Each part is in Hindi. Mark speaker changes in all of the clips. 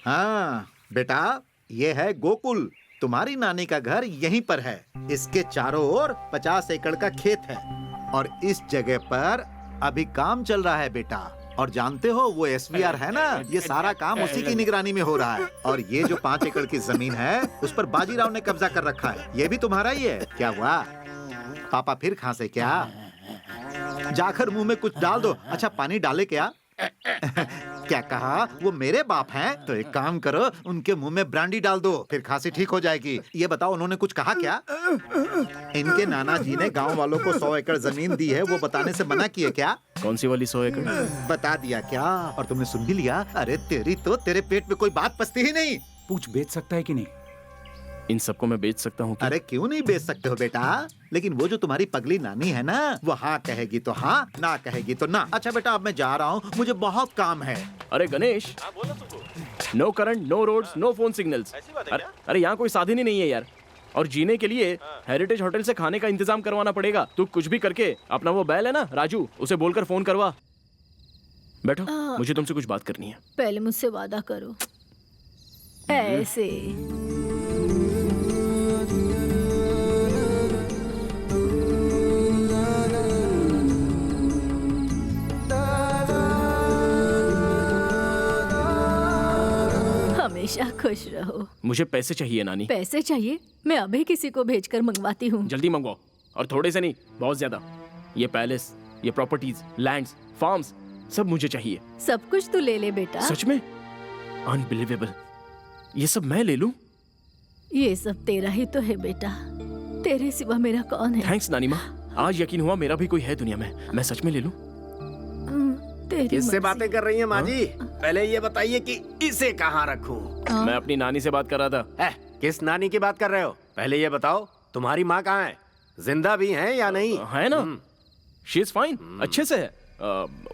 Speaker 1: हाँ बेटा, ये है गोकुल। तुम्हारी नानी का घर यहीं पर है। इसके चारों ओर 50 एकड़ का खेत है और इस जगह पर अभी काम चल रहा है बेटा। और जानते हो वो SVR है ना, ये सारा काम उसी की निगरानी में हो रहा है। और ये जो 5 एकड़ की जमीन है उस पर बाजीराव ने कब्जा कर रखा है। ये भी तुम्हारा ही है। क्या हुआ? पापा फिर खांसे क्या? जाकर मुंह में कुछ डाल दो। अच्छा पानी डाले क्या? क्या कहा? वो मेरे बाप हैं? तो एक काम करो, उनके मुंह में ब्रांडी डाल दो, फिर खांसी ठीक हो जाएगी। ये बताओ उन्होंने कुछ कहा क्या? इनके नाना जी ने गांव वालों को 100 एकड़ जमीन दी है, वो बताने से मना किए क्या?
Speaker 2: कौन सी वाली 100 एकड़?
Speaker 1: बता दिया क्या? और तुमने सुन भी लिया? अरे तेरी तो, तेरे पेट में कोई बात पचती ही नहीं।
Speaker 3: पूछ बेच सकता है कि नहीं?
Speaker 2: इन सबको मैं बेच सकता हूँ क्या?
Speaker 1: अरे क्यों नहीं बेच सकते हो बेटा, लेकिन वो जो तुम्हारी पगली नानी है ना, वो हाँ कहेगी तो हाँ, ना कहेगी तो ना। अच्छा बेटा अब मैं जा रहा हूँ, मुझे बहुत काम है।
Speaker 2: अरे Ganesh, no current, no roads, no phone signals. अरे यहाँ कोई साधन ही नहीं है यार। और जीने के लिए हेरिटेज होटल से खाने का इंतजाम करवाना पड़ेगा। तू कुछ भी करके अपना वो बैल है ना राजू, उसे बोलकर फोन करवा। बैठो, मुझे तुमसे कुछ बात करनी है।
Speaker 4: पहले मुझसे वादा करो। ऐसे हमेशा खुश रहो।
Speaker 2: मुझे पैसे चाहिए नानी।
Speaker 4: पैसे चाहिए? मैं अभी किसी को भेजकर मंगवाती हूँ।
Speaker 2: जल्दी मंगवाओ, और थोड़े से नहीं, बहुत ज्यादा। ये पैलेस, ये प्रॉपर्टीज, लैंड्स, फार्म्स, सब मुझे चाहिए।
Speaker 4: सब कुछ तू ले ले बेटा।
Speaker 2: सच में? अनबिलीवेबल। ये सब मैं ले लूं?
Speaker 4: ये सब तेरा ही तो है बेटा, तेरे सिवा मेरा कौन है?
Speaker 2: थैंक्स नानी माँ, आज यकीन हुआ मेरा भी कोई है दुनिया में। मैं सच में ले लूं?
Speaker 5: किससे बातें कर रही हैं माँ जी? पहले ये बताइए कि इसे कहाँ रखूं?
Speaker 2: मैं अपनी नानी से बात कर रहा था।
Speaker 5: किस नानी की बात कर रहे हो? पहले ये बताओ तुम्हारी माँ कहाँ है? जिंदा भी हैं या नहीं?
Speaker 2: है ना, शी इज फाइन, अच्छे से है।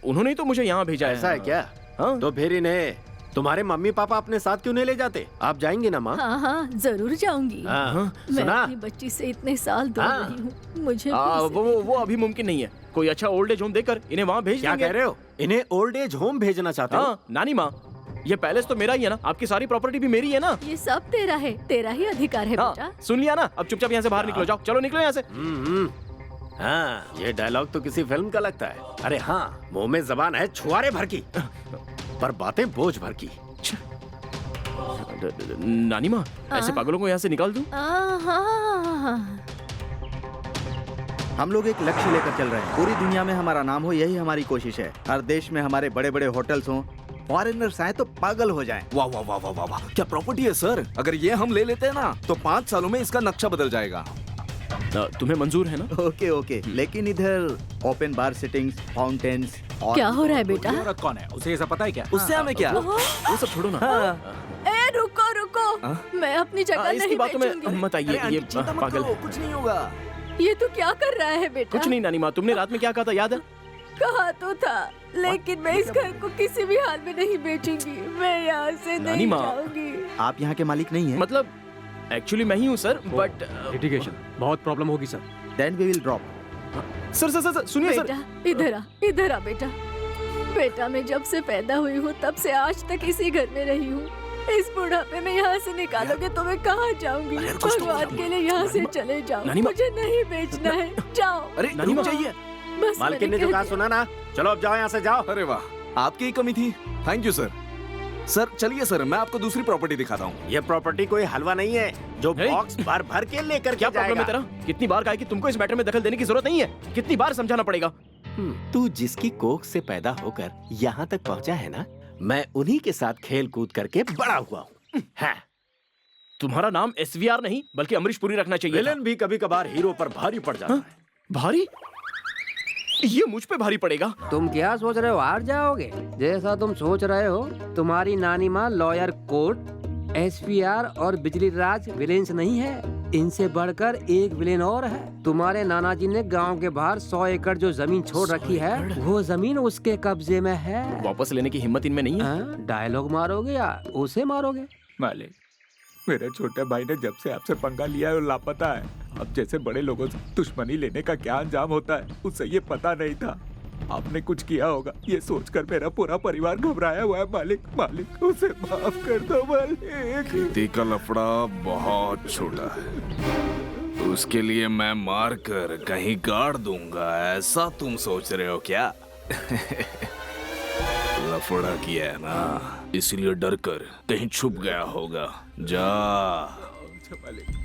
Speaker 2: उन्होंने ही तो मुझे यहाँ भेजा है।
Speaker 5: ऐसा है क्या?
Speaker 2: हाँ?
Speaker 5: तो फिर इन्हें तुम्हारे मम्मी पापा अपने साथ क्यों नहीं ले जाते? आप जाएंगी ना माँ?
Speaker 4: हाँ हाँ जरूर जाऊंगी।
Speaker 5: हाँ,
Speaker 4: मैं
Speaker 5: सुना?
Speaker 4: अपनी बच्ची से इतने साल दूर
Speaker 5: हाँ।
Speaker 4: रही हूँ, मुझे
Speaker 2: वो अभी मुमकिन नहीं है। कोई अच्छा ओल्ड एज होम देकर इन्हें वहाँ भेज
Speaker 5: क्या
Speaker 2: देंगे।
Speaker 5: कह रहे हो? इन्हें ओल्ड एज होम भेजना चाहते हो?
Speaker 2: हाँ नानी माँ, ये पैलेस तो मेरा ही है ना, आपकी सारी प्रॉपर्टी भी मेरी है ना।
Speaker 4: ये सब तेरा है, तेरा ही अधिकार है बेटा।
Speaker 2: सुन लिया ना, अब चुपचाप यहाँ से बाहर निकलो। जाओ, चलो निकलो यहाँ से।
Speaker 5: हाँ, ये डायलॉग तो किसी फिल्म का लगता है। अरे हाँ, मुंह में जबान है छुआरे भर की, पर बातें बोझ भर की।
Speaker 2: नानी माँ, ऐसे पागलों को यहाँ से निकाल दूं?
Speaker 6: हम लोग एक लक्ष्य लेकर चल रहे हैं। पूरी दुनिया में हमारा नाम हो, यही हमारी कोशिश है। हर देश में हमारे बड़े बड़े होटल्स हों, फॉरेनर्स आए तो पागल हो जाएं।
Speaker 3: वाह वाह वाह वाह वाह वाह, क्या प्रॉपर्टी है सर। अगर ये हम ले लेते हैं ना तो 5 सालों में इसका नक्शा बदल जाएगा।
Speaker 2: तुम्हें मंजूर है ना?
Speaker 6: ओके ओके, लेकिन इधर ओपन बार सिटिंग्स, फाउंटेन्स।
Speaker 4: क्या हो रहा है बेटा?
Speaker 3: औरत कौन है, उसे ऐसा पता है क्या? उससे हमें क्या?
Speaker 2: वो सब छोड़ो ना।
Speaker 4: ए रुको रुको, मैं अपनी जगह
Speaker 2: इसकी
Speaker 4: नहीं
Speaker 2: बातों में
Speaker 4: बेचूंगी।
Speaker 2: मत आइए, ये पागल।
Speaker 3: कुछ नहीं होगा।
Speaker 4: ये तू क्या कर रहा है बेटा?
Speaker 2: कुछ नहीं नानी माँ, तुमने रात में क्या कहा था याद है?
Speaker 4: कहा तो था, लेकिन मैं इस घर को किसी भी हाल में नहीं बेचूंगी। मैं यहाँ से
Speaker 2: नानी
Speaker 4: नहीं
Speaker 2: माँ।
Speaker 4: जाऊंगी।
Speaker 6: आप यहाँ के मालिक नहीं हैं?
Speaker 2: मतलब एक्चुअली मैं ही हूँ सर, बट
Speaker 7: लिटिगेशन बहुत प्रॉब्लम होगी sir.
Speaker 6: Then we will drop.
Speaker 2: Sir sir sir सुनिए सर।
Speaker 4: बेटा इधर आ बेटा। बेटा मैं जब से पैदा हुई हूँ तब से आज तक इसी घर में रही हूँ। इस बुढ़ापे में यहाँ से निकालोगे तो मैं कहाँ जाऊंगी? भगवान के लिए यहाँ से चले जाओ, मुझे नहीं बेचना है। जाओ।
Speaker 3: अरे
Speaker 2: नानी माँ
Speaker 3: चाहिए।
Speaker 4: बस
Speaker 5: मालकिन ने जो कहा सुना ना? चलो अब जाओ यहाँ से, जाओ।
Speaker 3: अरे वाह, आपकी ही कमी थी। Thank you sir. सर चलिए सर, मैं आपको दूसरी प्रॉपर्टी दिखाता हूँ।
Speaker 5: ये प्रॉपर्टी कोई हलवा नहीं है जो बॉक्स भर भर के लेकर
Speaker 2: क्या
Speaker 5: के
Speaker 2: प्रॉब्लम है
Speaker 5: जाएगा।
Speaker 2: तेरा? कितनी बार कहा कि तुमको इस मैटर में दखल देने की जरूरत नहीं है? कितनी बार समझाना पड़ेगा?
Speaker 5: तू जिसकी कोख से पैदा होकर यहाँ तक पहुँचा है ना, मैं उन्हीं के साथ खेल कूद करके बड़ा हुआ हूँ। हाँ।
Speaker 2: तुम्हारा नाम SVR नहीं बल्कि अमरीश पुरी रखना चाहिए था।
Speaker 5: विलन भी कभी कभार हीरो पर भारी पड़ जाता है।
Speaker 2: भारी? ये मुझ पे भारी पड़ेगा।
Speaker 8: तुम क्या सोच रहे हो, हार जाओगे? जैसा तुम सोच रहे हो, तुम्हारी नानी माँ लॉयर कोर्ट, SPR और बिजली राज विलेंस नहीं है। इनसे बढ़कर एक विलेन और है। तुम्हारे नाना जी ने गांव के बाहर 100 एकड़ जो जमीन छोड़ रखी है, वो जमीन उसके कब्जे में है।
Speaker 2: वापस लेने की हिम्मत इनमें नहीं है।
Speaker 8: डायलॉग मारोगे या उसे मारोगे?
Speaker 9: मालिक, मेरे छोटे भाई ने जब से आपसे पंगा लिया है वो लापता है। अब जैसे बड़े लोगों से दुश्मनी लेने का क्या अंजाम होता है उसे ये पता नहीं था। आपने कुछ किया होगा ये सोचकर मेरा पूरा परिवार घबराया हुआ है। मालिक मालिक उसे माफ कर दो मालिक।
Speaker 3: खेती का लफड़ा बहुत छोटा है, उसके लिए मैं मार कर कहीं गाड़ दूंगा, ऐसा तुम सोच रहे हो क्या? लफड़ा किया है ना, इसलिए डर कर कहीं छुप गया होगा। जा।
Speaker 9: अच्छा मालिक।